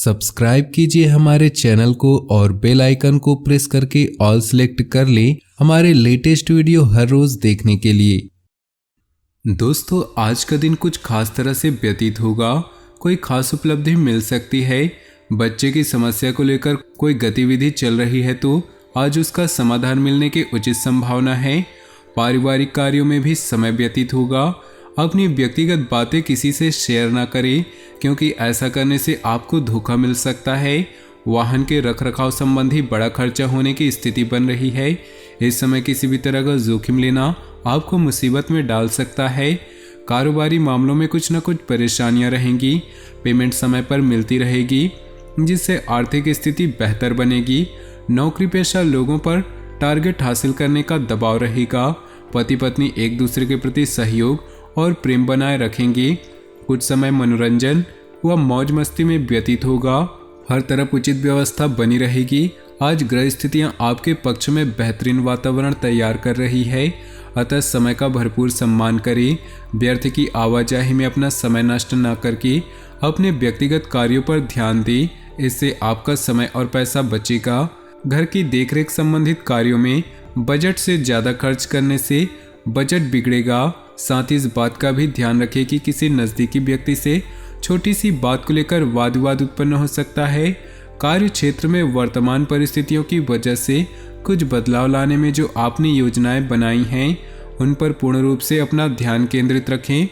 Subscribe कीजिए हमारे channel को और बेल आइकन को प्रेस करके ऑल सेलेक्ट कर लें हमारे लेटेस्ट वीडियो हर रोज देखने के लिए। दोस्तों, आज का दिन कुछ खास तरह से व्यतीत होगा। कोई खास उपलब्धि मिल सकती है। बच्चे की समस्या को लेकर कोई गतिविधि चल रही है तो आज उसका समाधान मिलने की उचित संभावना है। पारिवारिक कार्यों में भी समय व्यतीत होगा। अपनी व्यक्तिगत बातें किसी से शेयर ना करें, क्योंकि ऐसा करने से आपको धोखा मिल सकता है। वाहन के रखरखाव संबंधी बड़ा खर्चा होने की स्थिति बन रही है। इस समय किसी भी तरह का जोखिम लेना आपको मुसीबत में डाल सकता है। कारोबारी मामलों में कुछ न कुछ परेशानियां रहेंगी। पेमेंट समय पर मिलती रहेगी, जिससे आर्थिक स्थिति बेहतर बनेगी। नौकरी पेशा लोगों पर टारगेट हासिल करने का दबाव रहेगा। पति पत्नी एक दूसरे के प्रति सहयोग और प्रेम बनाए रखेंगे। कुछ समय मनोरंजन व मौज मस्ती में व्यतीत होगा। हर तरफ उचित व्यवस्था बनी रहेगी। आज ग्रह स्थितियां आपके पक्ष में बेहतरीन वातावरण तैयार कर रही है, अतः समय का भरपूर सम्मान करें। व्यर्थ की आवाजाही में अपना समय नष्ट न करके अपने व्यक्तिगत कार्यों पर ध्यान दें। इससे आपका समय और पैसा बचेगा। घर की देखरेख संबंधित कार्यों में बजट से ज़्यादा खर्च करने से बजट बिगड़ेगा। साथ ही इस बात का भी ध्यान रखें कि किसी नज़दीकी व्यक्ति से छोटी सी बात को लेकर वाद विवाद उत्पन्न हो सकता है। कार्य क्षेत्र में वर्तमान परिस्थितियों की वजह से कुछ बदलाव लाने में जो आपने योजनाएं बनाई हैं उन पर पूर्ण रूप से अपना ध्यान केंद्रित रखें।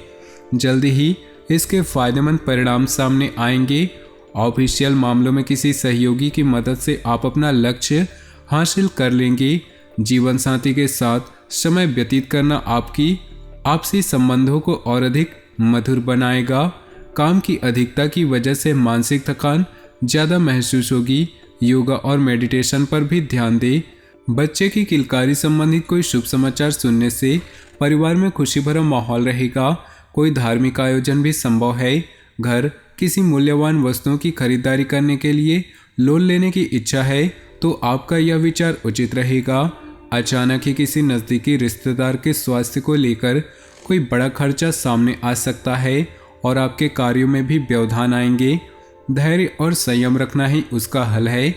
जल्दी ही इसके फायदेमंद परिणाम सामने आएंगे। ऑफिशियल मामलों में किसी सहयोगी की मदद से आप अपना लक्ष्य हासिल कर लेंगे। जीवन साथी के साथ समय व्यतीत करना आपकी आपसी संबंधों को और अधिक मधुर बनाएगा। काम की अधिकता की वजह से मानसिक थकान ज़्यादा महसूस होगी। योगा और मेडिटेशन पर भी ध्यान दें। बच्चे की किलकारी संबंधित कोई शुभ समाचार सुनने से परिवार में खुशी भरा माहौल रहेगा। कोई धार्मिक आयोजन भी संभव है। घर किसी मूल्यवान वस्तुओं की खरीदारी करने के लिए लोन लेने की इच्छा है तो आपका यह विचार उचित रहेगा। अचानक ही किसी नज़दीकी रिश्तेदार के स्वास्थ्य को लेकर कोई बड़ा खर्चा सामने आ सकता है और आपके कार्यों में भी व्यवधान आएंगे। धैर्य और संयम रखना ही उसका हल है।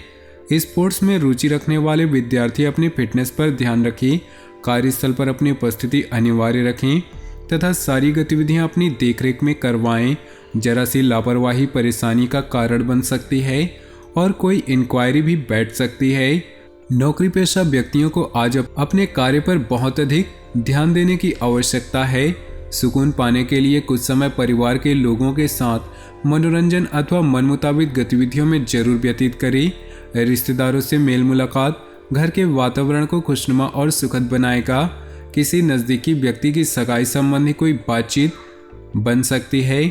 स्पोर्ट्स में रुचि रखने वाले विद्यार्थी अपनी फिटनेस पर ध्यान रखें। कार्यस्थल पर अपनी उपस्थिति अनिवार्य रखें तथा सारी गतिविधियां अपनी देखरेख में करवाएं। जरा सी लापरवाही परेशानी का कारण बन सकती है और कोई इंक्वायरी भी बैठ सकती है। नौकरी पेशा व्यक्तियों को आज अपने कार्य पर बहुत अधिक ध्यान देने की आवश्यकता है। सुकून पाने के लिए कुछ समय परिवार के लोगों के साथ मनोरंजन अथवा मन मुताबिक गतिविधियों में जरूर व्यतीत करें। रिश्तेदारों से मेल मुलाकात घर के वातावरण को खुशनुमा और सुखद बनाएगा। किसी नज़दीकी व्यक्ति की सगाई संबंधी कोई बातचीत बन सकती है।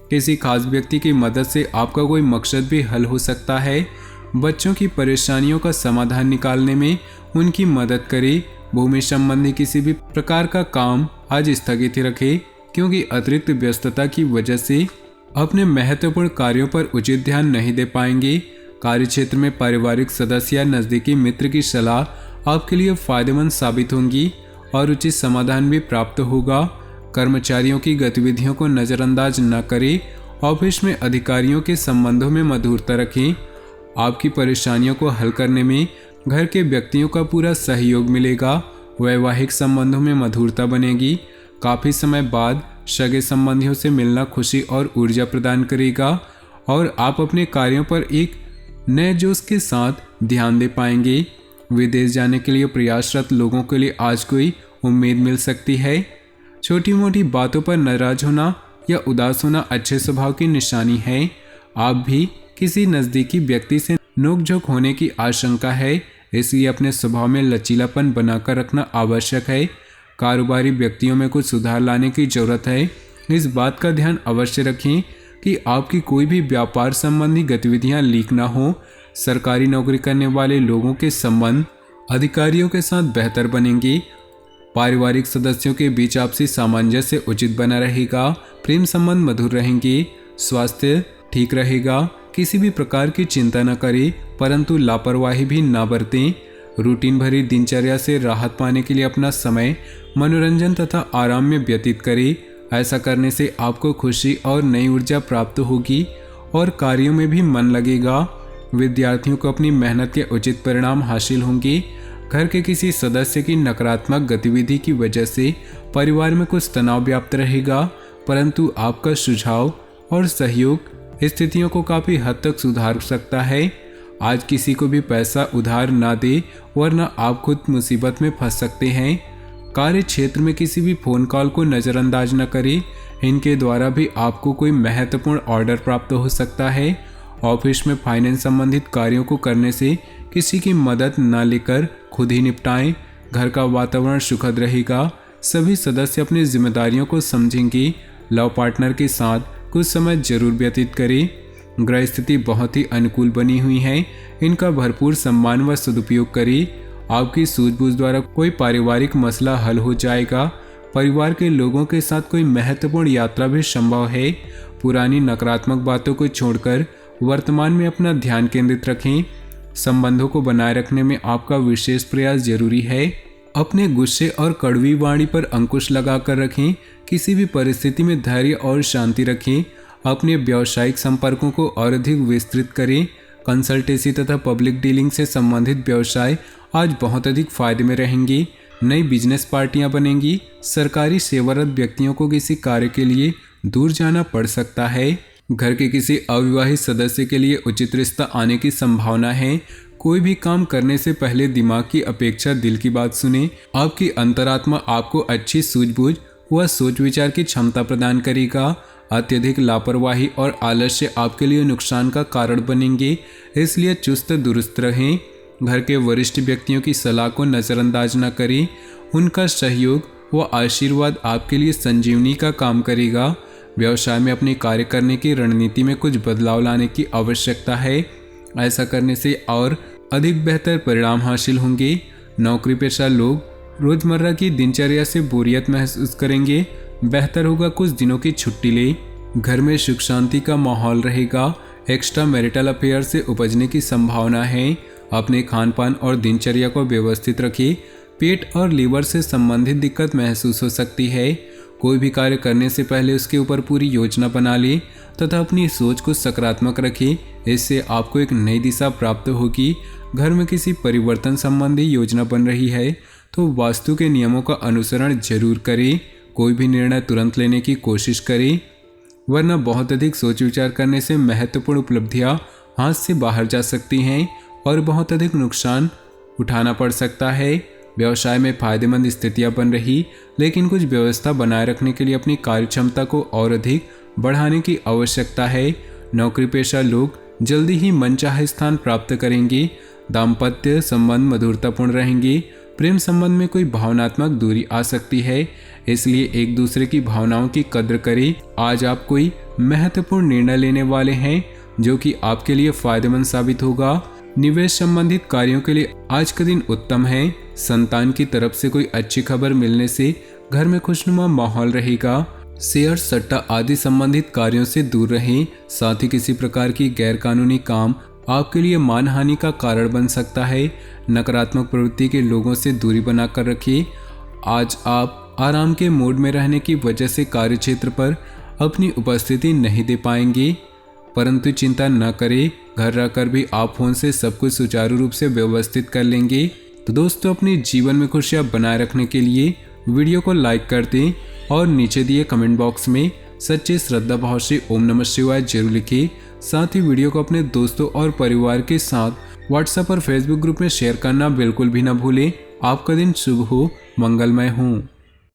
किसी खास व्यक्ति की मदद से आपका कोई मकसद भी हल हो सकता है। बच्चों की परेशानियों का समाधान निकालने में उनकी मदद करें। भूमि संबंधी किसी भी प्रकार का काम आज स्थगित रखें, क्योंकि अतिरिक्त व्यस्तता की वजह से अपने महत्वपूर्ण कार्यों पर उचित ध्यान नहीं दे पाएंगे। कार्यक्षेत्र में पारिवारिक सदस्य या नज़दीकी मित्र की सलाह आपके लिए फायदेमंद साबित होंगी और उचित समाधान भी प्राप्त होगा। कर्मचारियों की गतिविधियों को नज़रअंदाज न करें। ऑफिस में अधिकारियों के संबंधों में मधुरता रखें। आपकी परेशानियों को हल करने में घर के व्यक्तियों का पूरा सहयोग मिलेगा। वैवाहिक संबंधों में मधुरता बनेगी। काफ़ी समय बाद सगे संबंधियों से मिलना खुशी और ऊर्जा प्रदान करेगा और आप अपने कार्यों पर एक नए जोश के साथ ध्यान दे पाएंगे। विदेश जाने के लिए प्रयासरत लोगों के लिए आज कोई उम्मीद मिल सकती है। छोटी मोटी बातों पर नाराज होना या उदास होना अच्छे स्वभाव की निशानी है। आप भी किसी नज़दीकी व्यक्ति से नोकझोंक होने की आशंका है, इसलिए अपने स्वभाव में लचीलापन बनाकर रखना आवश्यक है। कारोबारी व्यक्तियों में कुछ सुधार लाने की जरूरत है। इस बात का ध्यान अवश्य रखें कि आपकी कोई भी व्यापार संबंधी गतिविधियां लीक ना हो। सरकारी नौकरी करने वाले लोगों के संबंध अधिकारियों के साथ बेहतर बनेंगे। पारिवारिक सदस्यों के बीच आपसी सामंजस्य उचित बना रहेगा। प्रेम संबंध मधुर रहेंगे। स्वास्थ्य ठीक रहेगा। किसी भी प्रकार की चिंता न करें, परंतु लापरवाही भी ना बरतें। रूटीन भरी दिनचर्या से राहत पाने के लिए अपना समय मनोरंजन तथा आराम में व्यतीत करें। ऐसा करने से आपको खुशी और नई ऊर्जा प्राप्त होगी और कार्यों में भी मन लगेगा। विद्यार्थियों को अपनी मेहनत के उचित परिणाम हासिल होंगे। घर के किसी सदस्य की नकारात्मक गतिविधि की वजह से परिवार में कुछ तनाव व्याप्त रहेगा, परंतु आपका सुझाव और सहयोग स्थितियों को काफी हद तक सुधार सकता है। आज किसी को भी पैसा उधार ना दे, वरना आप खुद मुसीबत में फंस सकते हैं। कार्य क्षेत्र में किसी भी फोन कॉल को नज़रअंदाज न करें, इनके द्वारा भी आपको कोई महत्वपूर्ण ऑर्डर प्राप्त हो सकता है। ऑफिस में फाइनेंस संबंधित कार्यों को करने से किसी की मदद न लेकर खुद ही निपटाएं। घर का वातावरण सुखद रहेगा, सभी सदस्य अपनी जिम्मेदारियों को समझेंगे। लव पार्टनर के साथ कुछ समय जरूर व्यतीत करें। ग्रह स्थिति बहुत ही अनुकूल बनी हुई है, इनका भरपूर सम्मान व सदुपयोग करें। आपकी सूझबूझ द्वारा कोई पारिवारिक मसला हल हो जाएगा। परिवार के लोगों के साथ कोई महत्वपूर्ण यात्रा भी संभव है। पुरानी नकारात्मक बातों को छोड़कर वर्तमान में अपना ध्यान केंद्रित रखें। संबंधों को बनाए रखने में आपका विशेष प्रयास जरूरी है। अपने गुस्से और कड़वी वाणी पर अंकुश लगाकर रखें। किसी भी परिस्थिति में धैर्य और शांति रखें। अपने व्यावसायिक संपर्कों को और अधिक विस्तृत करें। कंसल्टेंसी तथा पब्लिक डीलिंग से संबंधित व्यवसाय आज बहुत अधिक फायदे में रहेंगे। नई बिजनेस पार्टियां बनेंगी। सरकारी सेवारत व्यक्तियों को किसी कार्य के लिए दूर जाना पड़ सकता है। घर के किसी अविवाहित सदस्य के लिए उचित रिश्ता आने की संभावना है। कोई भी काम करने से पहले दिमाग की अपेक्षा दिल की बात सुने। आपकी अंतरात्मा आपको अच्छी सूझबूझ व सोच विचार की क्षमता प्रदान करेगा। अत्यधिक लापरवाही और आलस्य आपके लिए नुकसान का कारण बनेंगे, इसलिए चुस्त दुरुस्त रहें। घर के वरिष्ठ व्यक्तियों की सलाह को नज़रअंदाज न करें। उनका सहयोग व आशीर्वाद आपके लिए संजीवनी का काम करेगा। व्यवसाय में अपने कार्य करने की रणनीति में कुछ बदलाव लाने की आवश्यकता है। ऐसा करने से और अधिक बेहतर परिणाम हासिल होंगे। नौकरी पेशा लोग रोजमर्रा की दिनचर्या से बोरियत महसूस करेंगे। बेहतर होगा कुछ दिनों की छुट्टी ले। घर में सुख शांति का माहौल रहेगा। एक्स्ट्रा मैरिटल अफेयर से उपजने की संभावना है। अपने खान पान और दिनचर्या को व्यवस्थित रखें। पेट और लीवर से संबंधित दिक्कत महसूस हो सकती है। कोई भी कार्य करने से पहले उसके ऊपर पूरी योजना बना ले तथा अपनी सोच को सकारात्मक रखें। इससे आपको एक नई दिशा प्राप्त होगी। घर में किसी परिवर्तन संबंधी योजना बन रही है तो वास्तु के नियमों का अनुसरण जरूर करें। कोई भी निर्णय तुरंत लेने की कोशिश करें, वरना बहुत अधिक सोच विचार करने से महत्वपूर्ण उपलब्धियां हाथ से बाहर जा सकती हैं और बहुत अधिक नुकसान उठाना पड़ सकता है। व्यवसाय में फायदेमंद स्थितियां बन रही, लेकिन कुछ व्यवस्था बनाए रखने के लिए अपनी कार्य क्षमता को और अधिक बढ़ाने की आवश्यकता है। नौकरी पेशा लोग जल्दी ही मनचाहे स्थान प्राप्त करेंगे। दाम्पत्य संबंध मधुरतापूर्ण रहेंगे। प्रेम संबंध में कोई भावनात्मक दूरी आ सकती है, इसलिए एक दूसरे की भावनाओं की कद्र करें। आज आप कोई महत्वपूर्ण निर्णय लेने वाले हैं जो कि आपके लिए फायदेमंद साबित होगा। निवेश संबंधित कार्यों के लिए आज का दिन उत्तम है। संतान की तरफ से कोई अच्छी खबर मिलने से घर में खुशनुमा माहौल रहेगा। शेयर सट्टा आदि संबंधित कार्यों से दूर रहें। साथ ही किसी प्रकार की गैरकानूनी काम आपके लिए मानहानि का कारण बन सकता है। नकारात्मक प्रवृत्ति के लोगों से दूरी बनाकर रखिए। आज आप आराम के मूड में रहने की वजह से कार्यक्षेत्र पर अपनी उपस्थिति नहीं दे पाएंगे, परंतु चिंता न करें, घर रहकर भी आप फोन से सब कुछ सुचारू रूप से व्यवस्थित कर लेंगे। तो दोस्तों, अपने जीवन में खुशियां बनाए रखने के लिए वीडियो को लाइक कर दें और नीचे दिए कमेंट बॉक्स में सच्चे श्रद्धा भाव से ओम नमः शिवाय जरूर लिखें। साथ ही वीडियो को अपने दोस्तों और परिवार के साथ व्हाट्सएप और फेसबुक ग्रुप में शेयर करना बिल्कुल भी न भूलें। आपका दिन शुभ हो, मंगलमय हो।